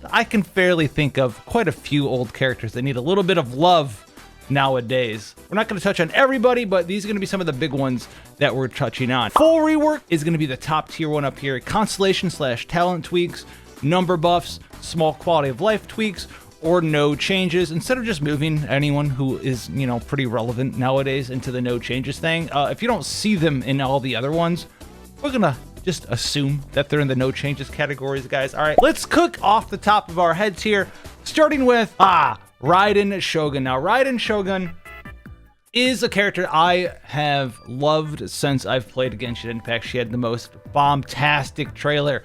I can fairly think of quite a few old characters that need a little bit of love nowadays. We're not going to touch on everybody, but these are going to be some of the big ones that we're touching on. Full rework is going to be the top tier one up here. Constellation / talent tweaks, number buffs, small quality of life tweaks, or no changes. Instead of just moving anyone who is, you know, pretty relevant nowadays into the no changes thing, if you don't see them in all the other ones, we're gonna just assume that they're in the no changes categories, guys. All right, let's cook off the top of our heads here, starting with Raiden Shogun. Now, Raiden Shogun is a character I have loved since I've played Genshin Impact. She had the most bombastic trailer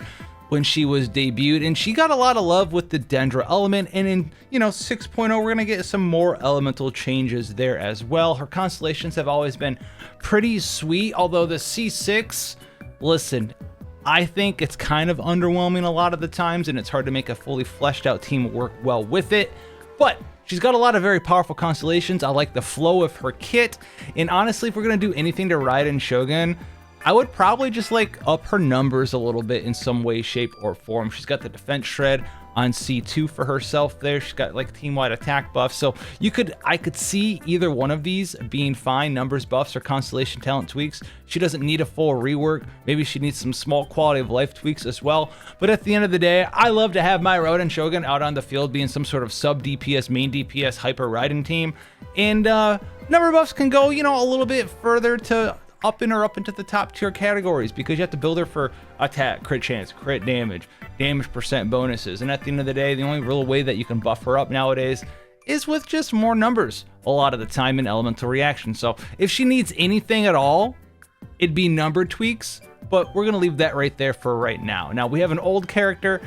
when she was debuted, and she got a lot of love with the Dendra element, and in 6.0 we're gonna get some more elemental changes there as well. Her constellations have always been pretty sweet, although the C6, listen, I think it's kind of underwhelming a lot of the times, and it's hard to make a fully fleshed out team work well with it, but she's got a lot of very powerful constellations. I like the flow of her kit, and honestly, if we're gonna do anything to Raiden Shogun, I would probably just like up her numbers a little bit in some way, shape, or form. She's got the defense shred on C2 for herself there. She's got like team-wide attack buff. So I could see either one of these being fine, numbers buffs or constellation talent tweaks. She doesn't need a full rework. Maybe she needs some small quality of life tweaks as well. But at the end of the day, I love to have my Raiden Shogun out on the field being some sort of sub DPS, main DPS, hyper Raiden team. And number buffs can go, a little bit further to up into the top tier categories, because you have to build her for attack, crit chance, crit damage, damage percent bonuses. And at the end of the day, the only real way that you can buff her up nowadays is with just more numbers a lot of the time in elemental reaction. So if she needs anything at all, it'd be number tweaks, but we're gonna leave that right there for right now. Now we have an old character,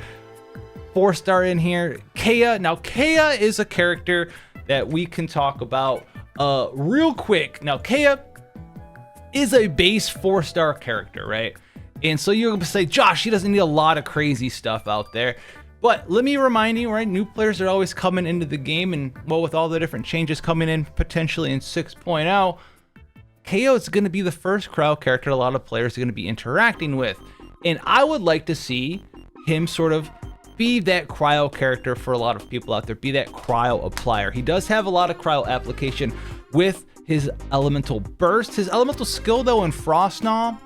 4-star in here, Kaeya. Now Kaeya is a character that we can talk about real quick. Now Kaeya is a base 4-star character, right? And so you're gonna say, Josh, he doesn't need a lot of crazy stuff out there. But let me remind you, right? New players are always coming into the game, and well, with all the different changes coming in potentially in 6.0, Kaeya is gonna be the first cryo character a lot of players are gonna be interacting with. And I would like to see him sort of be that cryo character for a lot of people out there, be that cryo applier. He does have a lot of cryo application with his elemental burst. His elemental skill though in Frost Gnaw,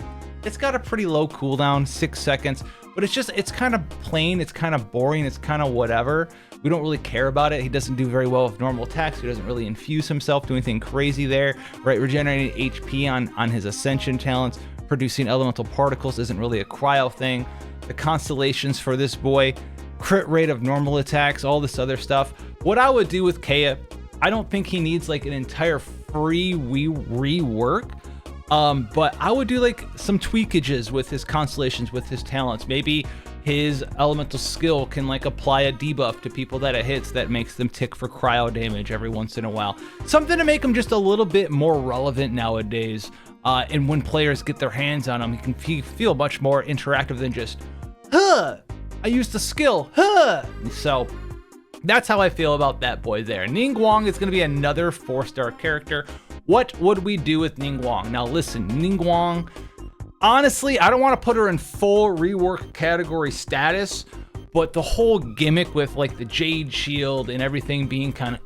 it's got a pretty low cooldown, 6 seconds, but it's kind of plain, it's kind of boring, it's kind of whatever. We don't really care about it. He doesn't do very well with normal attacks. He doesn't really infuse himself, do anything crazy there, right? Regenerating HP on his Ascension talents, producing elemental particles isn't really a cryo thing. The constellations for this boy, crit rate of normal attacks, all this other stuff. What I would do with Kaeya, I don't think he needs like an entire free rework, but I would do like some tweakages with his constellations, with his talents. Maybe his elemental skill can like apply a debuff to people that it hits that makes them tick for cryo damage every once in a while. Something to make him just a little bit more relevant nowadays. And when players get their hands on him, he can feel much more interactive than just, I used the skill, So that's how I feel about that boy there. Ningguang is going to be another 4-star character. What would we do with Ningguang? Now listen, Ningguang, honestly, I don't want to put her in full rework category status, but the whole gimmick with like the Jade Shield and everything being kind of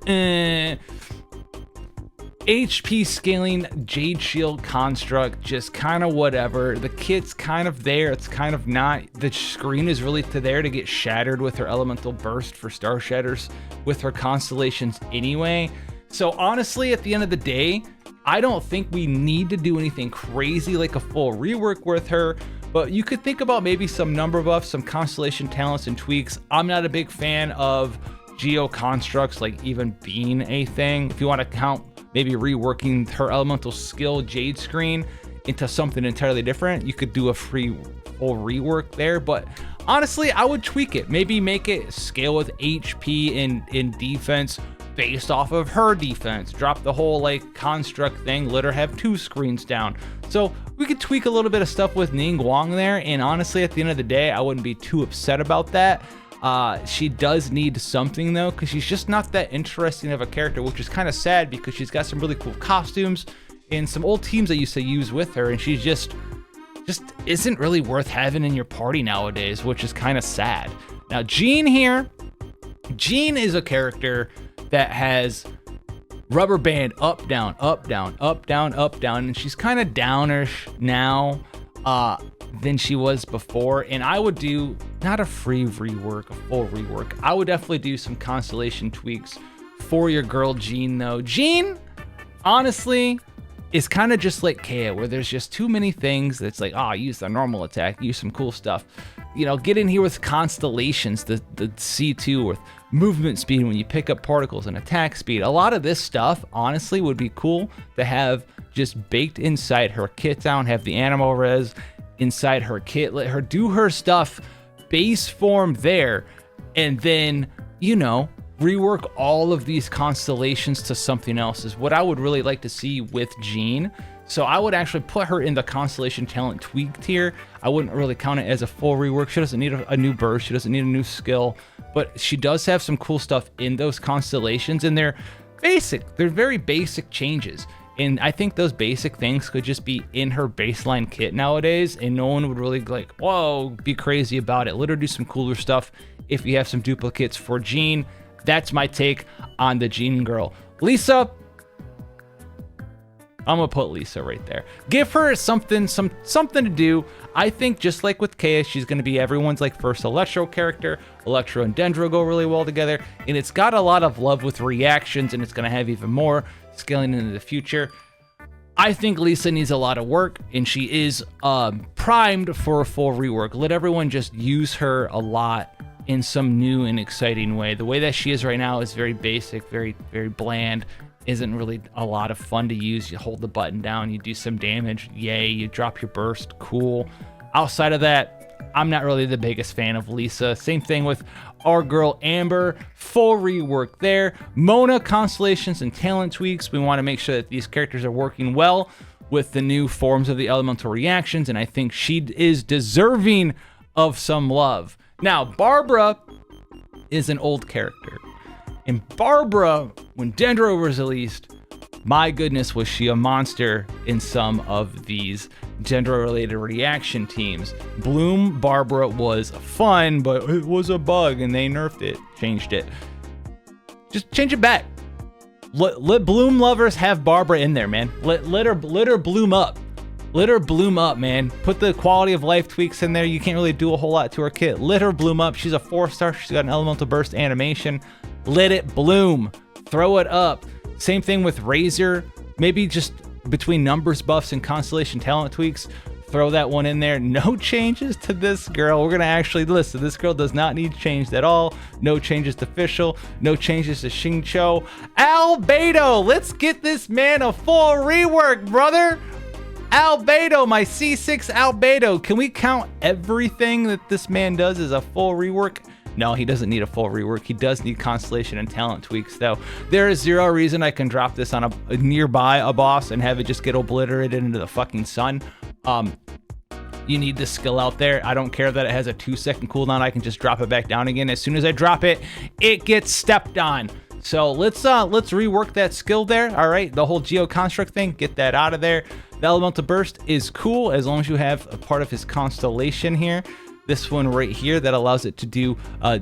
HP scaling Jade Shield construct, just kind of whatever. The kit's kind of there, it's kind of not. The screen is really there to get shattered with her elemental burst for Star Shatters with her constellations anyway. So honestly, at the end of the day, I don't think we need to do anything crazy like a full rework with her, but you could think about maybe some number buffs, some constellation talents and tweaks. I'm not a big fan of geo constructs like even being a thing. If you want to count maybe reworking her elemental skill Jade screen into something entirely different, you could do a full rework there. But honestly, I would tweak it. Maybe make it scale with HP in defense based off of her defense. Drop the whole like construct thing, let her have 2 screens down. So we could tweak a little bit of stuff with Ningguang there. And honestly, at the end of the day, I wouldn't be too upset about that. She does need something though, because she's just not that interesting of a character, which is kind of sad because she's got some really cool costumes and some old teams I used to use with her, and she's just isn't really worth having in your party nowadays, which is kind of sad. Now Jean here, Jean is a character that has rubber band up, down, up, down, up, down, up, down, and she's kind of downish now than she was before. And I would do not a free rework, a full rework. I would definitely do some constellation tweaks for your girl Jean though. Jean, honestly, is kind of just like Kaeya, where there's just too many things that's like, oh, use the normal attack, use some cool stuff. You know, get in here with constellations, the C2 with movement speed when you pick up particles and attack speed. A lot of this stuff, honestly, would be cool to have just baked inside her kit down, have the animal res inside her kit, let her do her stuff, base form there, and then, you know, rework all of these constellations to something else is what I would really like to see with Jean. So I would actually put her in the constellation talent tweak tier. I wouldn't really count it as a full rework. She doesn't need a new burst. She doesn't need a new skill, but she does have some cool stuff in those constellations, and they're basic. They're very basic changes. And I think those basic things could just be in her baseline kit nowadays, and no one would really like, whoa, be crazy about it. Let her do some cooler stuff if you have some duplicates for Jean. That's my take on the Jean girl. Lisa, I'm gonna put Lisa right there. Give her something to do. I think just like with Kaeya, she's gonna be everyone's like first Electro character. Electro and Dendro go really well together, and it's got a lot of love with reactions, and it's gonna have even more scaling into the future. I think Lisa needs a lot of work, and she is primed for a full rework. Let everyone just use her a lot in some new and exciting way. The way that she is right now is very basic, very, very bland. Isn't really a lot of fun to use. You hold the button down, you do some damage, yay, you drop your burst, cool. Outside of that, I'm not really the biggest fan of Lisa. Same thing with our girl Amber, full rework there. Mona, constellations and talent tweaks. We want to make sure that these characters are working well with the new forms of the elemental reactions, and I think she is deserving of some love. Now, Barbara is an old character. And Barbara, when Dendro was released, my goodness, was she a monster in some of these Dendro-related reaction teams. Bloom Barbara was fun, but it was a bug, and they nerfed it, changed it. Just change it back. Let Bloom lovers have Barbara in there, man. Let her bloom up. Let her bloom up, man. Put the quality of life tweaks in there. You can't really do a whole lot to her kit. Let her bloom up. She's a 4-star. She's got an elemental burst animation. Let it bloom. Throw it up. Same thing with Razor. Maybe just between numbers buffs and constellation talent tweaks, throw that one in there. No changes to this girl. We're going to actually listen. This girl does not need changed at all. No changes to Fischl. No changes to Xingqiu. Albedo. Let's get this man a full rework, brother. Albedo, my C6 Albedo. Can we count everything that this man does as a full rework? No, he doesn't need a full rework. He does need constellation and talent tweaks, though. There is zero reason I can drop this on a nearby a boss and have it just get obliterated into the fucking sun. You need this skill out there. I don't care that it has a 2-second cooldown. I can just drop it back down again. As soon as I drop it, it gets stepped on. So let's rework that skill there. All right, the whole Geo Construct thing, get that out of there. The Elemental Burst is cool as long as you have a part of his constellation here. This one right here that allows it to do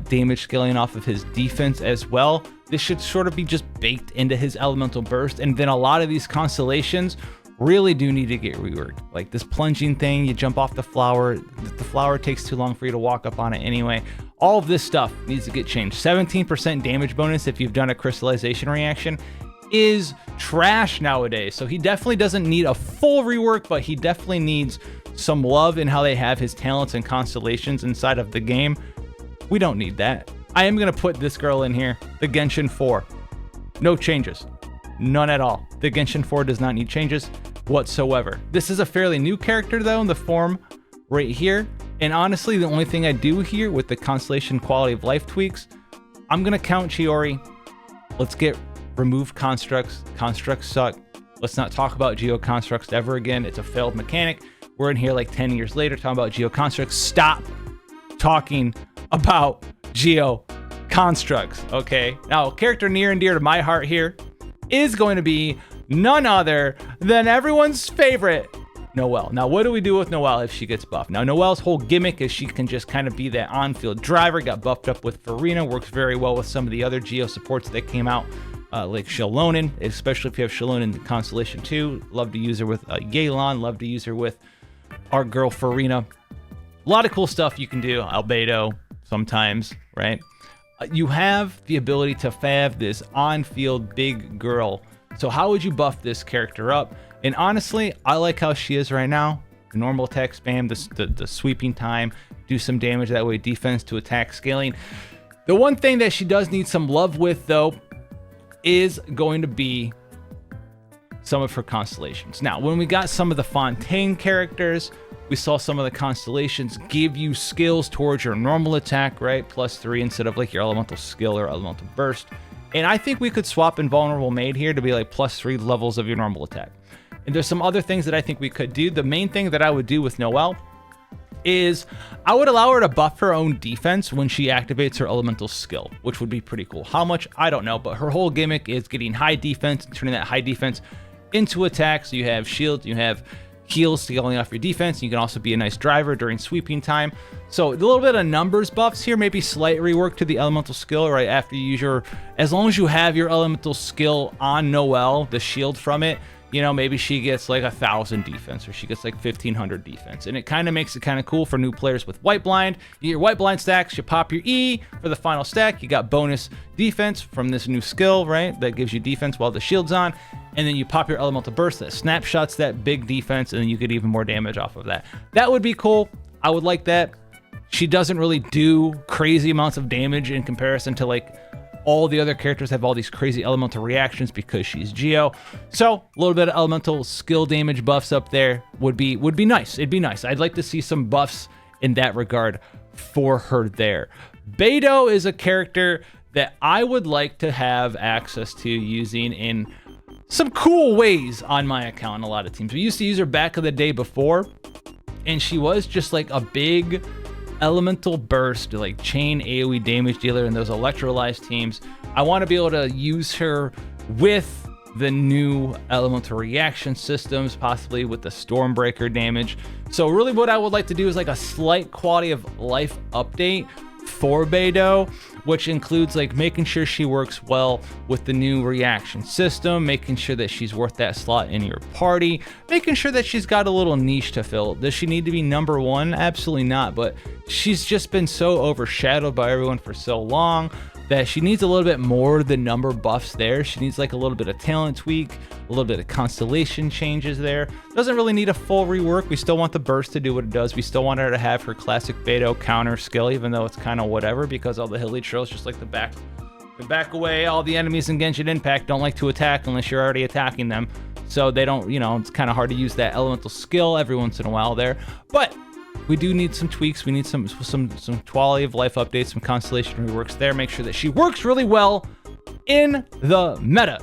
damage scaling off of his defense as well. This should sort of be just baked into his Elemental Burst. And then a lot of these constellations really do need to get reworked. Like this plunging thing, you jump off the flower takes too long for you to walk up on it anyway. All of this stuff needs to get changed. 17% damage bonus if you've done a crystallization reaction is trash nowadays. So he definitely doesn't need a full rework, but he definitely needs some love in how they have his talents and constellations inside of the game. We don't need that. I am going to put this girl in here, the Genshin 4. No changes. None at all. The Genshin 4 does not need changes whatsoever. This is a fairly new character, though, in the form right here. And honestly, the only thing I do here with the constellation quality of life tweaks, I'm going to count Chiori. Let's get removed constructs. Constructs suck. Let's not talk about Geo Constructs ever again. It's a failed mechanic. We're in here like 10 years later talking about Geo Constructs. Stop talking about Geo Constructs, okay? Now, a character near and dear to my heart here is going to be none other than everyone's favorite Noelle. Now, what do we do with Noelle if she gets buffed? Now, Noelle's whole gimmick is she can just kind of be that on-field driver. Got buffed up with Farina, works very well with some of the other Geo supports that came out, like Xiaolonin, especially if you have Xiaolonin in the Constellation 2. Love to use her with Yelan. Love to use her with our girl Farina. A lot of cool stuff you can do. Albedo sometimes, right? You have the ability to have this on-field big girl. So how would you buff this character up? And honestly, I like how she is right now. The normal attack spam, the sweeping time, do some damage that way, defense to attack scaling. The one thing that she does need some love with, though, is going to be some of her constellations. Now, when we got some of the Fontaine characters, we saw some of the constellations give you skills towards your normal attack, right? +3 instead of like your elemental skill or elemental burst. And I think we could swap Invulnerable Maid here to be like +3 levels of your normal attack. And there's some other things that I think we could do. The main thing that I would do with Noelle is I would allow her to buff her own defense when she activates her elemental skill, which would be pretty cool. How much? I don't know, but her whole gimmick is getting high defense and turning that high defense into attack. So you have shield, you have heals scaling off your defense. You can also be a nice driver during sweeping time. So a little bit of numbers buffs here, maybe slight rework to the elemental skill right after you use your, as long as you have your elemental skill on Noelle, the shield from it, you know, maybe she gets like 1,000 defense or she gets like 1,500 defense. And it kind of makes it kind of cool for new players with White Blind. You get your White Blind stacks, you pop your E for the final stack. You got bonus defense from this new skill, right? That gives you defense while the shield's on. And then you pop your elemental burst that snapshots that big defense, and then you get even more damage off of that. That would be cool. I would like that. She doesn't really do crazy amounts of damage in comparison to like all the other characters have all these crazy elemental reactions because she's Geo. So a little bit of elemental skill damage buffs up there would be nice. It'd be nice. I'd like to see some buffs in that regard for her there. Beidou is a character that I would like to have access to using in some cool ways on my account in a lot of teams. We used to use her back in the day before, and she was just like a big elemental burst, like chain AoE damage dealer in those electrolyzed teams. I want to be able to use her with the new elemental reaction systems, possibly with the Stormbreaker damage. So really what I would like to do is like a slight quality of life update for Beidou, which includes like making sure she works well with the new reaction system, making sure that she's worth that slot in your party, making sure that she's got a little niche to fill. Does she need to be number one? Absolutely not, but she's just been so overshadowed by everyone for so long that she needs a little bit more than number buffs there. She needs like a little bit of talent tweak, a little bit of constellation changes there. Doesn't really need a full rework. We still want the burst to do what it does. We still want her to have her classic Beidou counter skill, even though it's kind of whatever because all the hilly trails just like the back away. All the enemies in Genshin Impact don't like to attack unless you're already attacking them. So they don't, you know, it's kind of hard to use that elemental skill every once in a while there. But we do need some tweaks. We need some quality of life updates, some constellation reworks there. Make sure that she works really well in the meta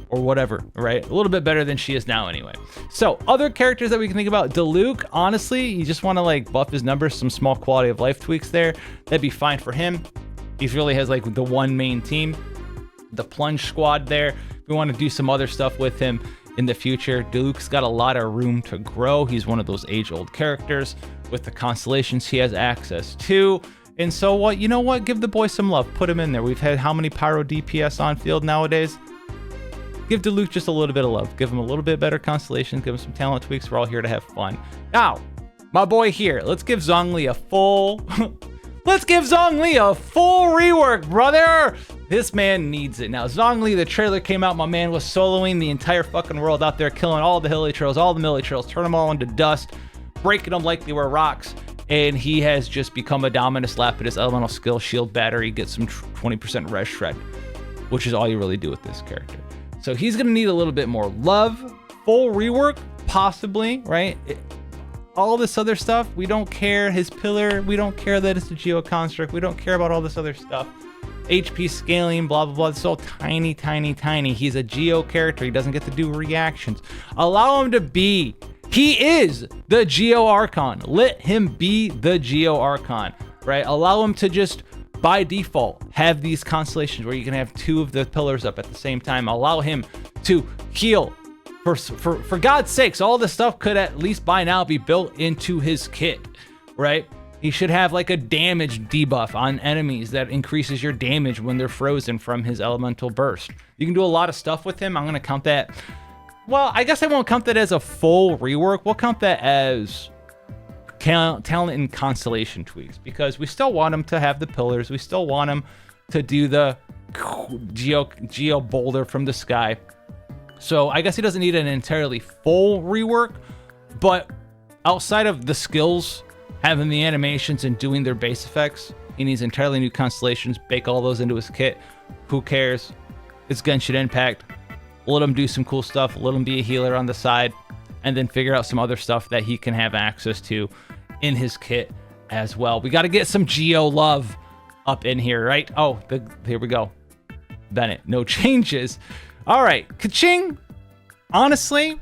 or whatever, right? A little bit better than she is now anyway. So other characters that we can think about, Diluc, honestly, you just want to like buff his numbers, some small quality of life tweaks there. That'd be fine for him. He really has like the one main team, the plunge squad there. We want to do some other stuff with him in the future. Diluc's got a lot of room to grow. He's one of those age-old characters with the constellations he has access to. And so what, you know what? Give the boy some love. Put him in there. We've had how many pyro DPS on field nowadays? Give Diluc just a little bit of love. Give him a little bit better constellations. Give him some talent tweaks. We're all here to have fun. Now, my boy here. Let's give Zhongli a full... Let's give Zhongli a full rework, brother! This man needs it. Now, Zhongli, the trailer came out, my man was soloing the entire fucking world out there, killing all the hilly trails, all the milly trails, turning them all into dust, breaking them like they were rocks, and he has just become a Dominus Lapidus elemental skill, shield battery, get some 20% res shred, which is all you really do with this character. So he's gonna need a little bit more love, full rework, possibly, right? All this other stuff, we don't care. His pillar, we don't care that it's a Geo construct. We don't care about all this other stuff. HP scaling, blah, blah, blah. It's all tiny, tiny, tiny. He's a Geo character. He doesn't get to do reactions. Allow him to be. He is the Geo Archon. Let him be the Geo Archon, right? Allow him to just, by default, have these constellations where you can have two of the pillars up at the same time. Allow him to heal For God's sakes, all this stuff could at least by now be built into his kit, right? He should have like a damage debuff on enemies that increases your damage when they're frozen from his elemental burst. You can do a lot of stuff with him. I'm going to count that. Well, I guess I won't count that as a full rework. We'll count that as talent and constellation tweaks, because we still want him to have the pillars. We still want him to do the geo boulder from the sky. So I guess he doesn't need an entirely full rework, but outside of the skills, having the animations and doing their base effects, he needs entirely new constellations, bake all those into his kit. Who cares? It's Genshin Impact. Let him do some cool stuff, let him be a healer on the side, and then figure out some other stuff that he can have access to in his kit as well. We got to get some Geo love up in here, right? Oh, here we go. Bennett, no changes. All right, Keqing, honestly,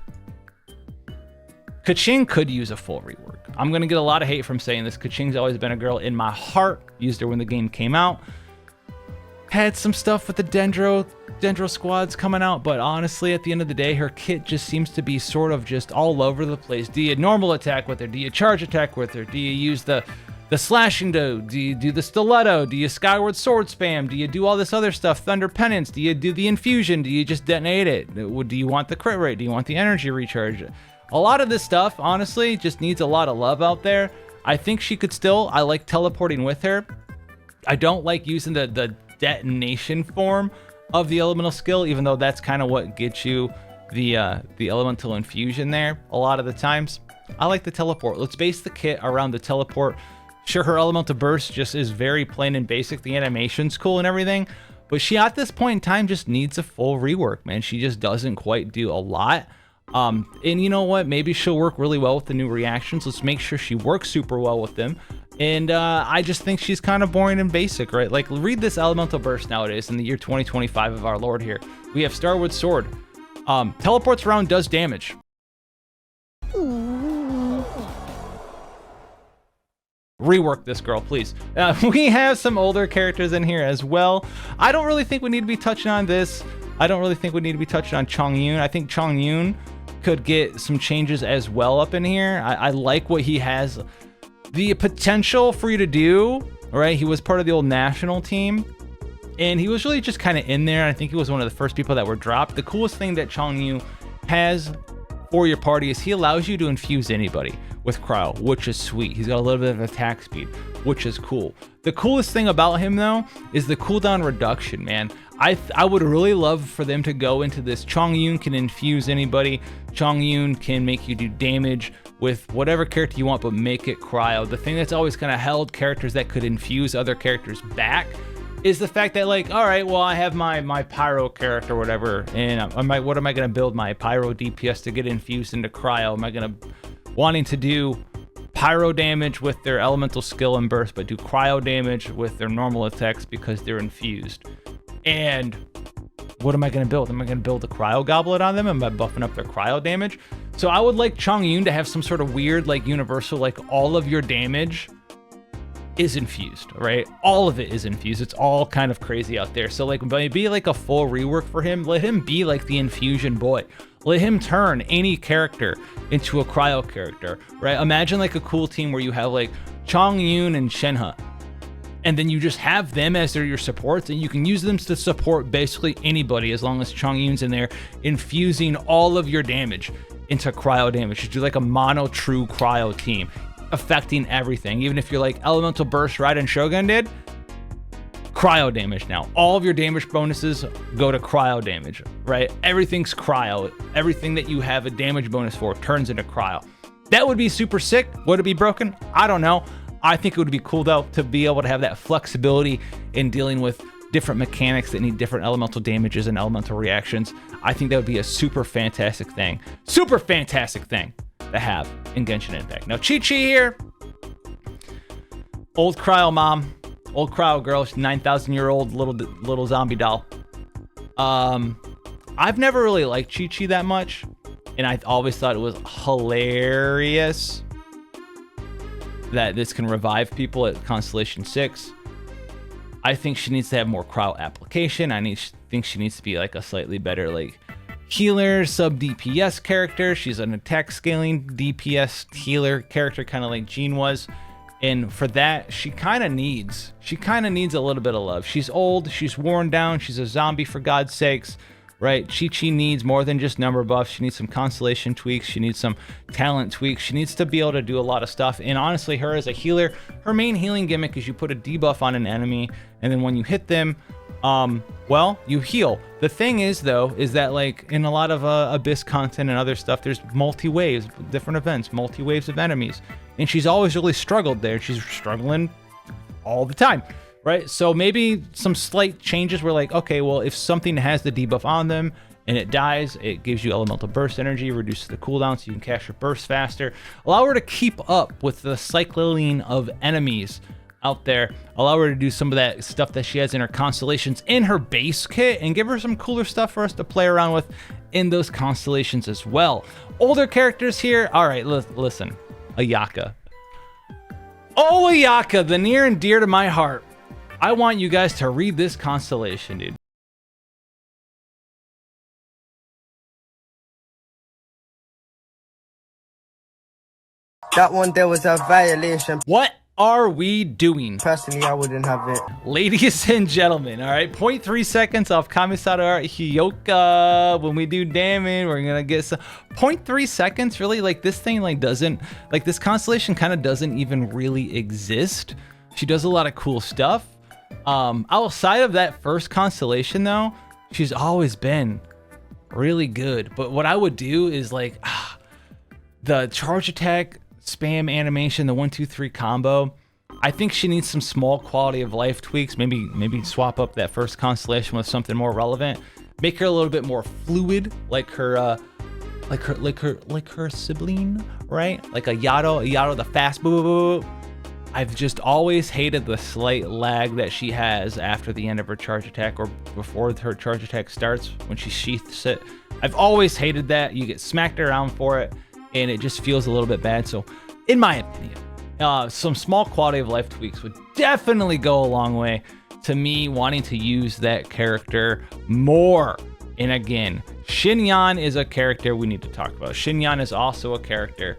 Keqing could use a full rework. I'm going to get a lot of hate from saying this. Keqing's always been a girl in my heart. Used her when the game came out. Had some stuff with the Dendro squads coming out, but honestly, at the end of the day, her kit just seems to be sort of just all over the place. Do you normal attack with her? Do you charge attack with her? Do you use the slashing do you do the stiletto? Do you skyward sword spam? Do you do all this other stuff? Thunder penance? Do you do the infusion? Do you just detonate it? Do you want the crit rate? Do you want the energy recharge? A lot of this stuff, honestly, just needs a lot of love out there. I think she could still, I like teleporting with her. I don't like using the detonation form of the elemental skill, even though that's kind of what gets you the elemental infusion there a lot of the times. I like the teleport. Let's base the kit around the teleport. Sure, her elemental burst just is very plain and basic. The animation's cool and everything, but she at this point in time just needs a full rework, man. She just doesn't quite do a lot. And you know what? Maybe she'll work really well with the new reactions. Let's make sure she works super well with them. And I just think she's kind of boring and basic, right? Like, read this elemental burst nowadays in the year 2025 of our Lord here. We have Starwood Sword. Teleports around, does damage. Rework this girl, please. We have some older characters in here as well. I don't really think we need to be touching on this. I don't really think we need to be touching on Chongyun. I think Chongyun could get some changes as well up in here. I like what he has the potential for you to do, right? He was part of the old national team, and he was really just kind of in there. I think he was one of the first people that were dropped. The coolest thing that Chongyun has for your party is he allows you to infuse anybody with cryo, which is sweet. He's got a little bit of attack speed, which is cool. The coolest thing about him, though, is the cooldown reduction, man. I would really love for them to go into this. Chongyun can infuse anybody. Chongyun can make you do damage with whatever character you want, but make it cryo. The thing that's always kind of held characters that could infuse other characters back is the fact that, like, all right, well, I have my pyro character or whatever, and what am I going to build my pyro DPS to get infused into cryo? Am I going to wanting to do pyro damage with their elemental skill and burst, but do cryo damage with their normal attacks because they're infused? And what am I going to build? Am I going to build a cryo goblet on them? Am I buffing up their cryo damage? So I would like Chongyun to have some sort of weird, like, universal, like, all of your damage is infused, right? All of it is infused. It's all kind of crazy out there. So, like, maybe like a full rework for him. Let him be like the infusion boy. Let him turn any character into a cryo character, right? Imagine like a cool team where you have like Chongyun and Shenhe, and then you just have them as your supports, and you can use them to support basically anybody as long as Chongyun's in there, infusing all of your damage into cryo damage. Just do like a mono true cryo team, affecting everything. Even if you're like elemental burst Raiden Shogun did, cryo damage now. All of your damage bonuses go to cryo damage, right? Everything's cryo. Everything that you have a damage bonus for turns into cryo. That would be super sick. Would it be broken? I don't know. I think it would be cool, though, to be able to have that flexibility in dealing with different mechanics that need different elemental damages and elemental reactions. I think that would be a super fantastic thing. Super fantastic thing to have in Genshin Impact. Now, Qiqi here. Old cryo mom. Old cryo girl. She's 9,000-year-old little zombie doll. I've never really liked Qiqi that much, and I always thought it was hilarious that this can revive people at Constellation 6. I think she needs to have more cryo application. I think she needs to be like a slightly better like healer, sub DPS character. She's an attack scaling DPS healer character, kind of like Jean was. And for that, she kind of needs a little bit of love. She's old, she's worn down, she's a zombie for God's sakes, right? Qiqi needs more than just number buffs. She needs some constellation tweaks. She needs some talent tweaks. She needs to be able to do a lot of stuff. And honestly, her as a healer, her main healing gimmick is you put a debuff on an enemy, and then when you hit them, well, you heal. The thing is, though, is that like in a lot of Abyss content and other stuff, there's multi-waves, different events, multi-waves of enemies. And she's always really struggled there. She's struggling all the time, right? So maybe some slight changes were like, okay, well, if something has the debuff on them and it dies, it gives you elemental burst energy, reduces the cooldown so you can cast your burst faster. Allow her to keep up with the cycling of enemies out there. Allow her to do some of that stuff that she has in her constellations in her base kit, and give her some cooler stuff for us to play around with in those constellations as well. Older characters here. All right, listen. Ayaka. Oh, Ayaka, the near and dear to my heart. I want you guys to read this constellation, dude. That one there was a violation. What are we doing? Personally, I wouldn't have it. Ladies and gentlemen, all right, 0.3 seconds off Kamisada Hyoka. When we do damage, we're gonna get some 0.3 seconds. Really, like this thing like doesn't, like this constellation kind of doesn't even really exist. She does a lot of cool stuff. Outside of that first constellation though, she's always been really good. But what I would do is like the charge attack spam animation, the 1-2-3 combo. I think she needs some small quality of life tweaks. Maybe swap up that first constellation with something more relevant. Make her a little bit more fluid, like her sibling, right? Like a Yato the fast boo. I've just always hated the slight lag that she has after the end of her charge attack or before her charge attack starts when she sheaths it. I've always hated that. You get smacked around for it, and it just feels a little bit bad. So in my opinion, some small quality of life tweaks would definitely go a long way to me wanting to use that character more. And again, Xinyan is a character we need to talk about. Xinyan is also a character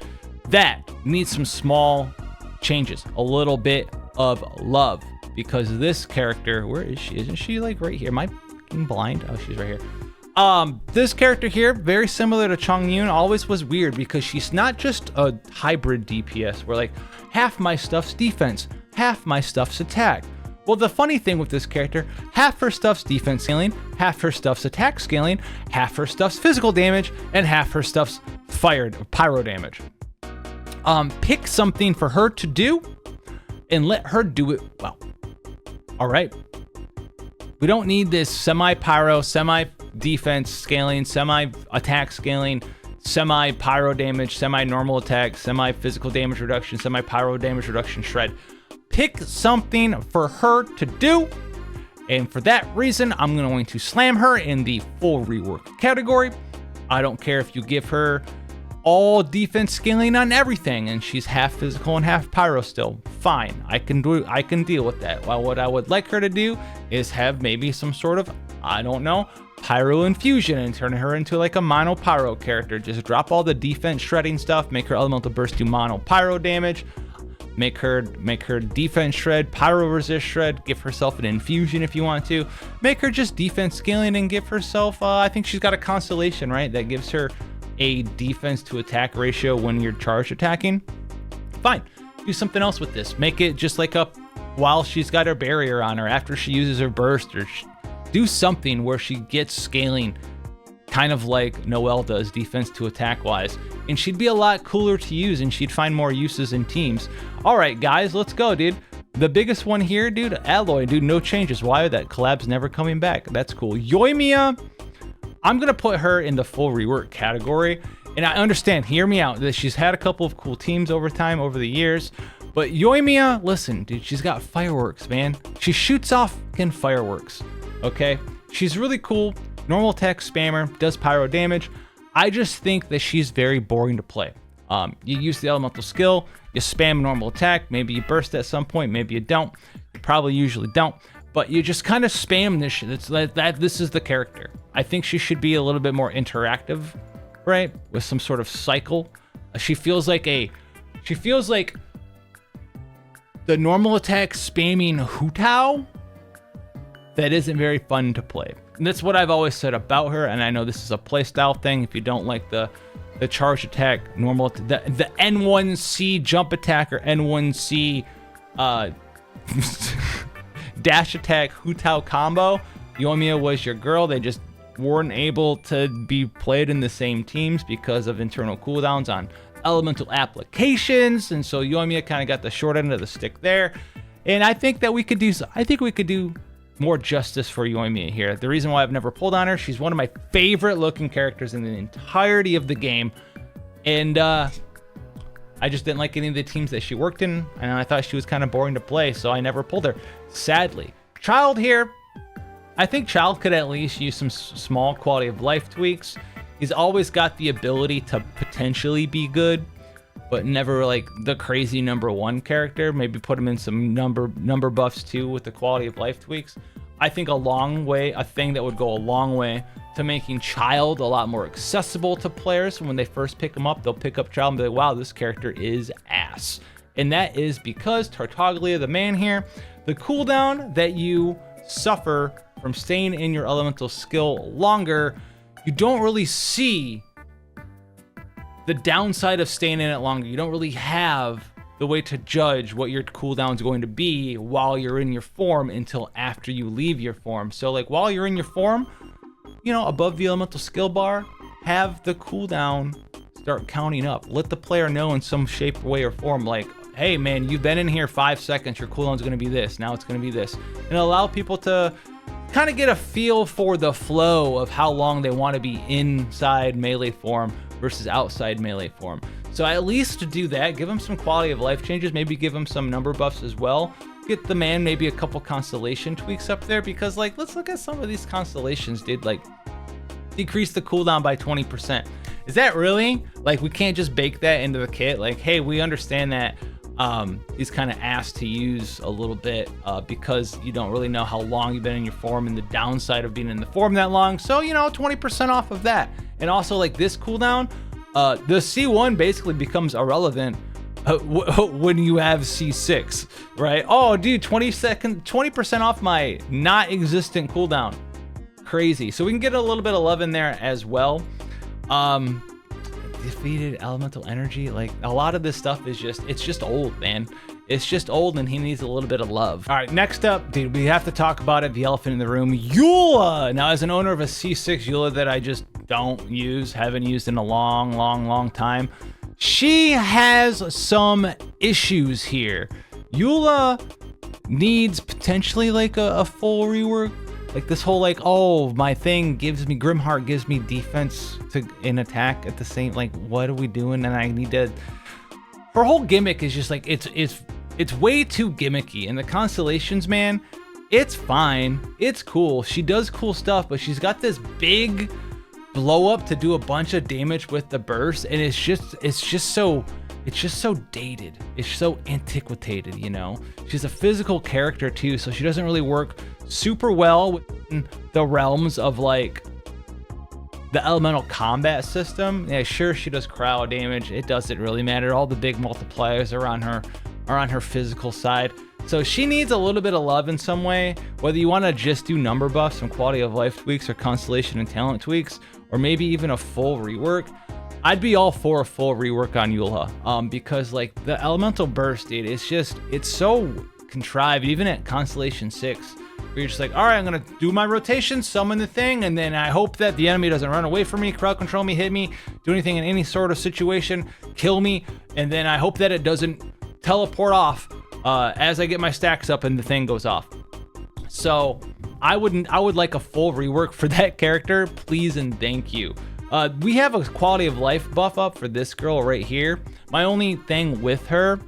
that needs some small changes, a little bit of love, because this character, where is she? Isn't she like right here? Am I fucking blind? Oh, she's right here. This character here, very similar to Chongyun, always was weird because she's not just a hybrid DPS where like half my stuff's defense, half my stuff's attack. Well, the funny thing with this character, half her stuff's defense scaling, half her stuff's attack scaling, half her stuff's physical damage, and half her stuff's pyro damage. Pick something for her to do and let her do it well. All right. We don't need this semi-pyro, semi-defense scaling, semi-attack scaling, semi-pyro damage, semi-normal attack, semi-physical damage reduction, semi-pyro damage reduction shred. Pick something for her to do. And for that reason, I'm going to slam her in the full rework category. I don't care if you give her all defense scaling on everything and she's half physical and half pyro still. Fine, I can deal with that. Well, what I would like her to do is have maybe some sort of, I don't know, pyro infusion and turn her into like a mono pyro character. Just drop all the defense shredding stuff, make her elemental burst do mono pyro damage, make her defense shred, pyro resist shred, give herself an infusion if you want to, make her just defense scaling and give herself, I think she's got a constellation, right? That gives her a defense to attack ratio when you're charge attacking. Fine, do something else with this. Make it just like while she's got her barrier on her, after she uses her burst, or do something where she gets scaling kind of like Noelle does defense to attack wise, and she'd be a lot cooler to use and she'd find more uses in teams. All right, guys, let's go, dude. The biggest one here, dude, Alloy, dude, no changes. Why? That collab's never coming back. That's cool. Yoimiya, I'm going to put her in the full rework category. And I understand, hear me out, that she's had a couple of cool teams over the years. But Yoimiya, listen, dude, she's got fireworks, man. She shoots off fucking fireworks, okay? She's really cool. Normal attack spammer, does pyro damage. I just think that she's very boring to play. You use the elemental skill, you spam normal attack, maybe you burst at some point, maybe you don't. You probably usually don't. but you just kind of spam this shit. It's like that. This is the character. I think she should be a little bit more interactive, right? With some sort of cycle. She feels like the normal attack spamming Hu-Tao that isn't very fun to play. And that's what I've always said about her. And I know this is a playstyle thing. If you don't like the charge attack, the N1C jump attack or N1C dash attack Hu-Tao combo, Yoimiya was your girl. They just weren't able to be played in the same teams because of internal cooldowns on elemental applications, and so Yoimiya kind of got the short end of the stick there. And I think we could do more justice for Yoimiya here. The reason why I've never pulled on her, she's one of my favorite looking characters in the entirety of the game, and I just didn't like any of the teams that she worked in, and I thought she was kind of boring to play, so I never pulled her, sadly. Child here, I think Child could at least use some small quality of life tweaks. He's always got the ability to potentially be good, but never like the crazy #1 character. Maybe put him in some number buffs too with the quality of life tweaks. I think a thing that would go a long way to making Child a lot more accessible to players. When they first pick him up, they'll pick up Child and be like, wow, this character is ass. And that is because Tartaglia, the man here, the cooldown that you suffer from staying in your elemental skill longer, you don't really see the downside of staying in it longer. You don't really have the way to judge what your cooldown is going to be while you're in your form until after you leave your form. So like while you're in your form, you know, above the elemental skill bar, have the cooldown start counting up. Let the player know in some shape, way, or form, like, hey man, you've been in here 5 seconds, your cooldown is going to be this, now it's going to be this. And allow people to kind of get a feel for the flow of how long they want to be inside melee form versus outside melee form. So at least to do that, give them some quality of life changes, maybe give them some number buffs as well. Get the man maybe a couple constellation tweaks up there, because like, let's look at some of these constellations, dude. Like, decrease the cooldown by 20%. Is that really, like, we can't just bake that into the kit? Like, hey, we understand that he's kind of asked to use a little bit because you don't really know how long you've been in your form and the downside of being in the form that long. So, you know, 20% off of that. And also like this cooldown, the C1 basically becomes irrelevant when you have C6, right? Oh, dude, 20% off my not existent cooldown. Crazy. So we can get a little bit of love in there as well. Defeated elemental energy, like a lot of this stuff is it's just old, man. It's just old, and he needs a little bit of love. All right, next up, dude, we have to talk about it, the elephant in the room, Eula. Now, as an owner of a C6 Eula that I just haven't used in a long time, she has some issues here. Eula needs potentially like a full rework. Like this whole like, oh, my thing gives me Grimheart, gives me defense to in attack at the same, like, what are we doing? And I need to, her whole gimmick is just like, it's way too gimmicky. And the constellations, man, it's fine, it's cool, she does cool stuff, but she's got this big blow up to do a bunch of damage with the burst, and it's just so dated. It's so antiquated, you know. She's a physical character too, so she doesn't really work super well within the realms of like the elemental combat system. Yeah, sure, she does cryo damage. It doesn't really matter. All the big multipliers are on her physical side. So she needs a little bit of love in some way, whether you want to just do number buffs, some quality of life tweaks, or constellation and talent tweaks, or maybe even a full rework. I'd be all for a full rework on Eula, because like the elemental burst, dude, it's so contrived, even at Constellation 6, where you're just like, all right, I'm gonna do my rotation, summon the thing, and then I hope that the enemy doesn't run away from me, crowd control me, hit me, do anything in any sort of situation, kill me, and then I hope that it doesn't teleport off as I get my stacks up and the thing goes off. So I would like a full rework for that character, please and thank you. We have a quality of life buff up for this girl right here. My only thing with her,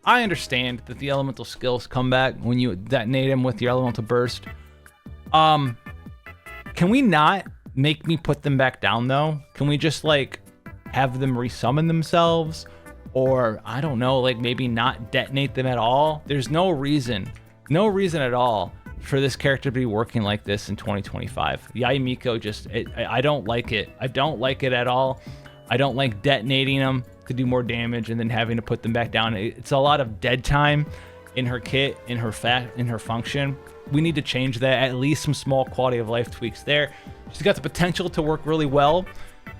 I understand that the elemental skills come back when you detonate him with your elemental burst. Can we not make me put them back down though? Can we just like have them resummon themselves? Or I don't know, like maybe not detonate them at all? There's no reason at all for this character to be working like this in 2025. Yae Miko I don't like it. I don't like it at all. I don't like detonating them to do more damage and then having to put them back down. It's a lot of dead time in her kit, in her function. We need to change that. At least some small quality of life tweaks there. She's got the potential to work really well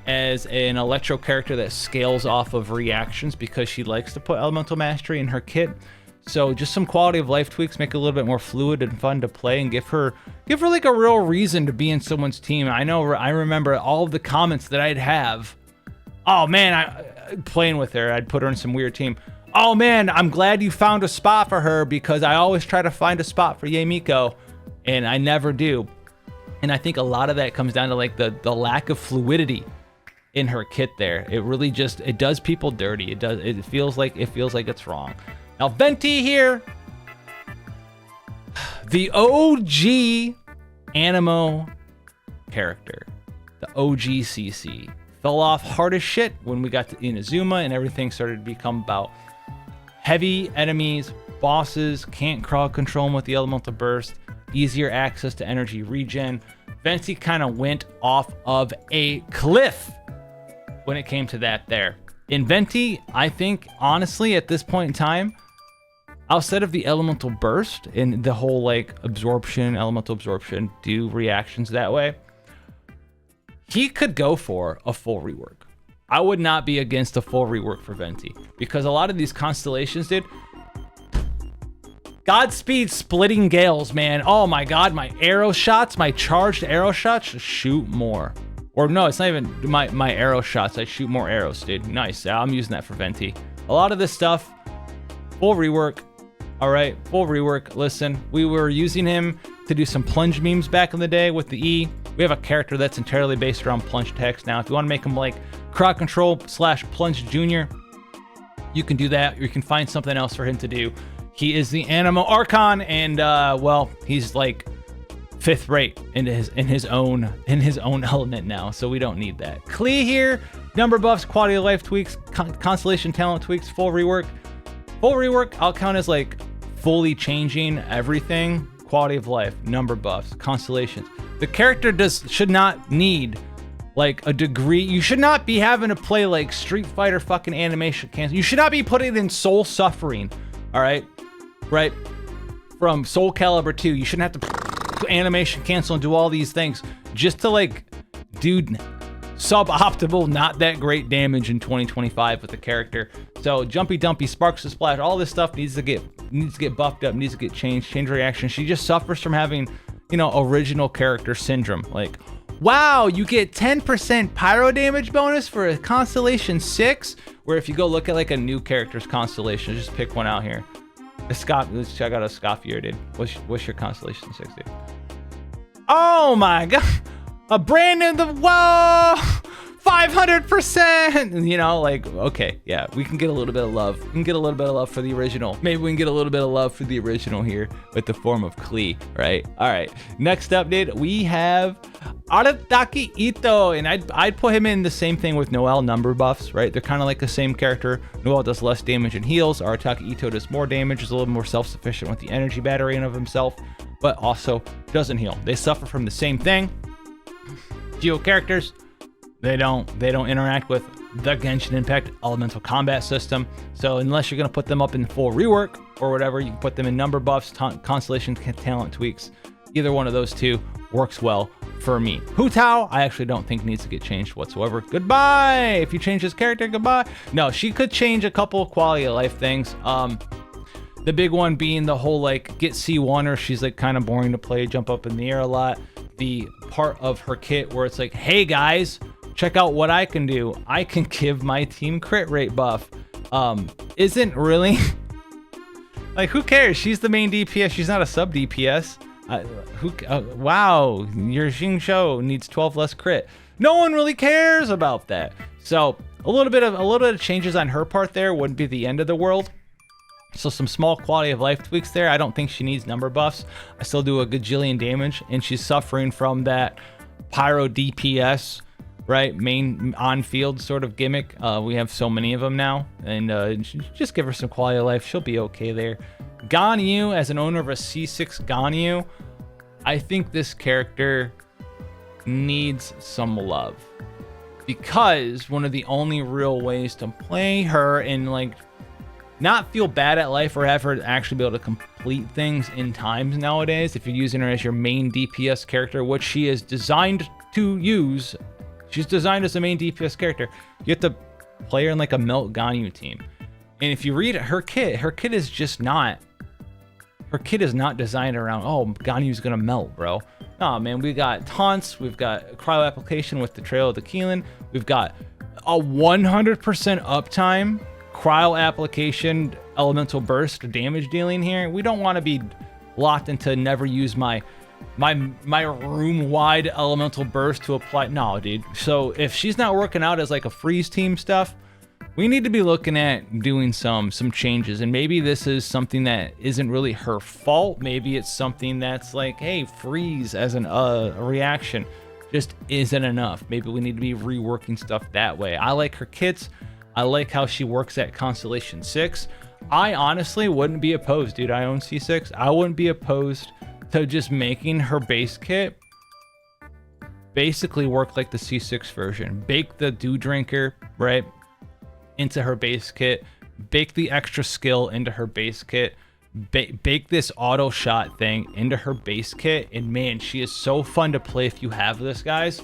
as an electro character that scales off of reactions because she likes to put elemental mastery in her kit. So just some quality of life tweaks, make it a little bit more fluid and fun to play, and give her like a real reason to be in someone's team. I remember all of the comments that I'd have. Oh man, playing with her, I'd put her in some weird team. Oh man, I'm glad you found a spot for her because I always try to find a spot for Yae Miko and I never do. And I think a lot of that comes down to like the lack of fluidity in her kit there. It really it does people dirty. It feels like it's wrong. Now Venti here, the OG Animo character, the OG CC, fell off hard as shit when we got to Inazuma and everything started to become about heavy enemies, bosses, can't crowd control them with the elemental burst, easier access to energy regen. Venti kind of went off of a cliff when it came to that there. In Venti, I think honestly at this point in time, outside of the elemental burst and the whole like elemental absorption, do reactions that way, he could go for a full rework. I would not be against a full rework for Venti because a lot of these constellations, dude, Godspeed splitting gales, man. Oh my God, my arrow shots, my charged arrow shots, shoot more. Or no, it's not even my arrow shots. I shoot more arrows, dude. Nice. I'm using that for Venti. A lot of this stuff, full rework. All right, full rework. Listen, we were using him to do some plunge memes back in the day with the E. We have a character that's entirely based around plunge text now. If you want to make him like crowd control / plunge junior, you can do that. Or you can find something else for him to do. He is the Animo Archon, and well, he's like 5th rate in his own element now, so we don't need that. Klee here, number buffs, quality of life tweaks, constellation talent tweaks, full rework. Full rework, I'll count as like fully changing everything. Quality of life, number buffs, constellations. The character should not need like a degree. You should not be having to play like Street Fighter fucking animation cancel. You should not be putting in soul suffering. All right, right? From Soul Calibur 2, you shouldn't have to animation cancel and do all these things just to like do suboptimal, not that great damage in 2025 with the character. So Jumpy Dumpy, Sparks to Splash, all this stuff needs to get buffed up, needs to get changed, change reaction. She just suffers from having, original character syndrome. Like, wow, you get 10% pyro damage bonus for a Constellation 6, where if you go look at like a new character's constellation, just pick one out here. Let's check out a Scofier, dude. What's your Constellation 6, dude? Oh my God. A brand new, whoa, 500%. Like, okay, yeah, we can get a little bit of love. We can get a little bit of love for the original. Maybe we can get a little bit of love for the original here with the form of Klee, right? All right, next up, dude, we have Arataki Itto, and I'd put him in the same thing with Noelle number buffs, right? They're kind of like the same character. Noelle does less damage and heals. Arataki Itto does more damage, is a little more self-sufficient with the energy battery and of himself, but also doesn't heal. They suffer from the same thing. Geo characters, they don't interact with the Genshin Impact elemental combat system. So unless you're gonna put them up in full rework or whatever, you can put them in number buffs, constellation talent tweaks. Either one of those two works well for me. Hu Tao, I actually don't think needs to get changed whatsoever. Goodbye. If you change his character, goodbye. No, she could change a couple of quality of life things. The big one being the whole like get C1, or she's like kind of boring to play, jump up in the air a lot. The part of her kit where it's like, hey guys, check out what I can do. I can give my team crit rate buff. Isn't really like, who cares? She's the main DPS. She's not a sub DPS. Wow, your Xingqiu needs 12 less crit. No one really cares about that. So a little bit of changes on her part there wouldn't be the end of the world. So some small quality of life tweaks there. I don't think she needs number buffs. I still do a gajillion damage, and she's suffering from that pyro DPS, right? Main on-field sort of gimmick. We have so many of them now, and just give her some quality of life. She'll be okay there. Ganyu, as an owner of a C6 Ganyu, I think this character needs some love, because one of the only real ways to play her and like not feel bad at life or have her actually be able to complete things in times nowadays, if you're using her as your main DPS character, which she is designed to use, she's designed as a main DPS character, you have to play her in like a melt Ganyu team. And if you read her kit is just not, her kit is not designed around, oh, Ganyu's gonna melt, bro. Nah, man, we got taunts, we've got cryo application with the Trail of the Keelan, we've got a 100% uptime cryo application elemental burst damage dealing here. We don't want to be locked into never use my room wide elemental burst to apply. No, dude. So if she's not working out as like a freeze team stuff, we need to be looking at doing some changes. And maybe this is something that isn't really her fault. Maybe it's something that's like, hey, freeze as a reaction just isn't enough. Maybe we need to be reworking stuff that way. I like her kits. I like how she works at Constellation 6. I honestly wouldn't be opposed, dude. I own C6. I wouldn't be opposed to just making her base kit basically work like the C6 version. Bake the Dew Drinker, right, into her base kit. Bake the extra skill into her base kit. Bake this auto shot thing into her base kit. And man, she is so fun to play if you have this, guys.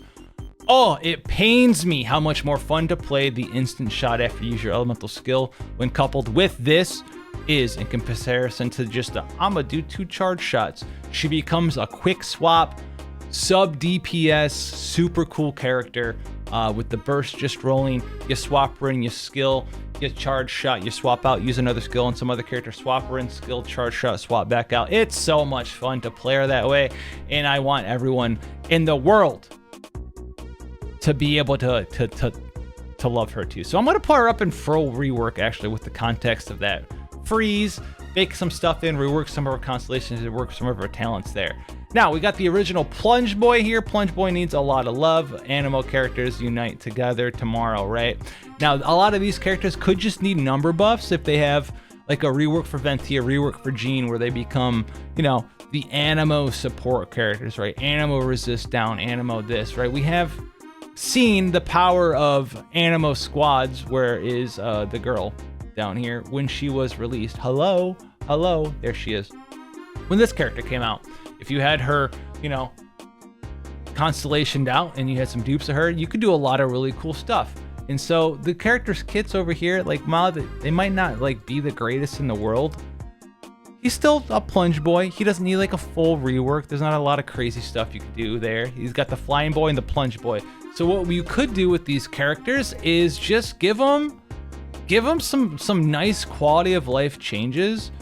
Oh, it pains me how much more fun to play the instant shot after you use your elemental skill when coupled with this is in comparison to just the I'ma do 2 charge shots. She becomes a quick swap, sub DPS, super cool character with the burst just rolling. You swap her in, you skill, you charge shot, you swap out, use another skill and some other character, swap her in, skill, charge shot, swap back out. It's so much fun to play her that way, and I want everyone in the world to be able to love her too. So I'm gonna put her up in full rework actually with the context of that. Freeze, bake some stuff in, rework some of her constellations, and work some of her talents there. Now we got the original Plunge Boy here. Plunge Boy needs a lot of love. Animo characters unite together tomorrow, right? Now a lot of these characters could just need number buffs if they have like a rework for Venti, a rework for Jean, where they become, you know, the Animo support characters, right? Animo resist down, Animo this, right? We have seen the power of Animo squads, where is the girl down here when she was released. Hello, there she is. When this character came out, if you had her, you know, constellationed out and you had some dupes of her, you could do a lot of really cool stuff. And so the character's kits over here, like they might not like be the greatest in the world. He's still a Plunge Boy. He doesn't need like a full rework. There's not a lot of crazy stuff you could do there. He's got the Flying Boy and the Plunge Boy. So what you could do with these characters is just give them some nice quality of life changes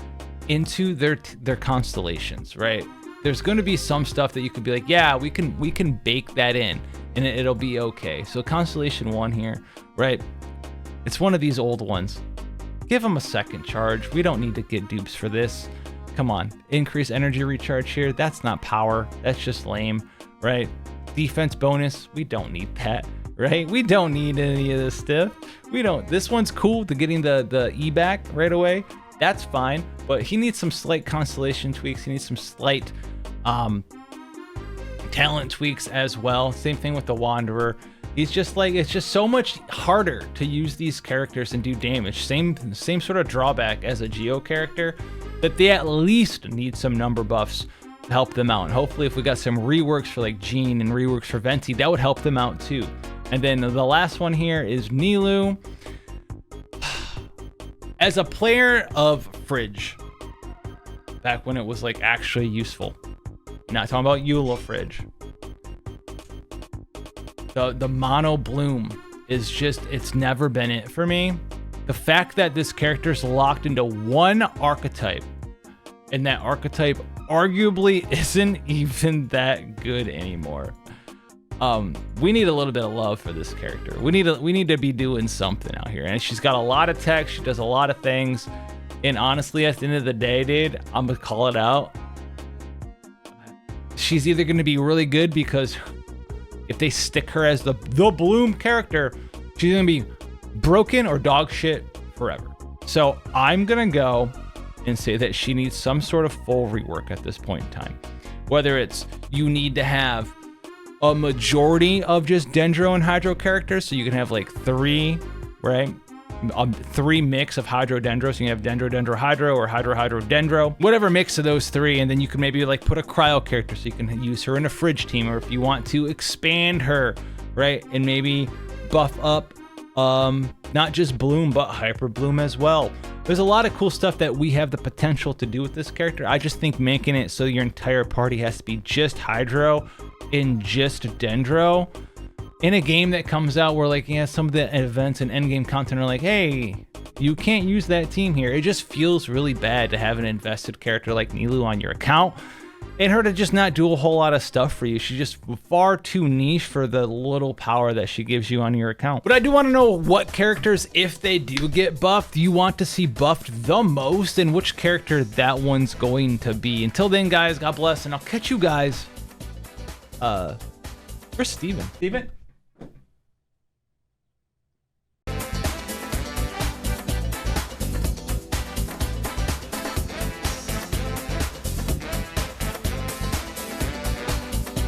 into their constellations, right? There's going to be some stuff that you could be like, yeah, we can bake that in and it'll be okay. So Constellation 1 here, right? It's one of these old ones. Give them a second charge. We don't need to get dupes for this. Come on, increase energy recharge here. That's not power. That's just lame, right? Defense bonus. We don't need that, right? We don't need any of this stuff. We don't. This one's cool to getting the E back right away. That's fine, but he needs some slight constellation tweaks. He needs some slight talent tweaks as well. Same thing with the Wanderer. He's just like, it's just so much harder to use these characters and do damage. Same sort of drawback as a Geo character, that they at least need some number buffs to help them out. And hopefully if we got some reworks for like Jean and reworks for Venti, that would help them out too. And then the last one here is Nilou. As a player of Fridge, back when it was like actually useful, not talking about Eula Fridge, the mono bloom is just, it's never been it for me. The fact that this character's locked into one archetype, and that archetype arguably isn't even that good anymore. We need a little bit of love for this character. We need to be doing something out here. And she's got a lot of tech, she does a lot of things. And honestly, at the end of the day, dude, I'm gonna call it out. She's either gonna be really good, because if they stick her as the Bloom character, she's gonna be broken or dog shit forever. So I'm gonna go and say that she needs some sort of full rework at this point in time. whether it's you need to have a majority of just Dendro and Hydro characters, so you can have like 3, right? 3 mix of Hydro Dendro, so you can have Dendro Dendro Hydro or Hydro Hydro Dendro, whatever mix of those 3, and then you can maybe like put a Cryo character so you can use her in a Fridge team, or if you want to expand her, right, and maybe buff up not just Bloom but Hyper Bloom as well. There's a lot of cool stuff that we have the potential to do with this character. I just think making it so your entire party has to be just Hydro and just Dendro in a game that comes out where like, yeah, some of the events and endgame content are like, hey, you can't use that team here. It just feels really bad to have an invested character like Nilou on your account and her to just not do a whole lot of stuff for you. She's just far too niche for the little power that she gives you on your account. But I do want to know what characters, if they do get buffed, you want to see buffed the most and which character that one's going to be. Until then, guys, God bless, and I'll catch you guys. Where's Steven? Steven?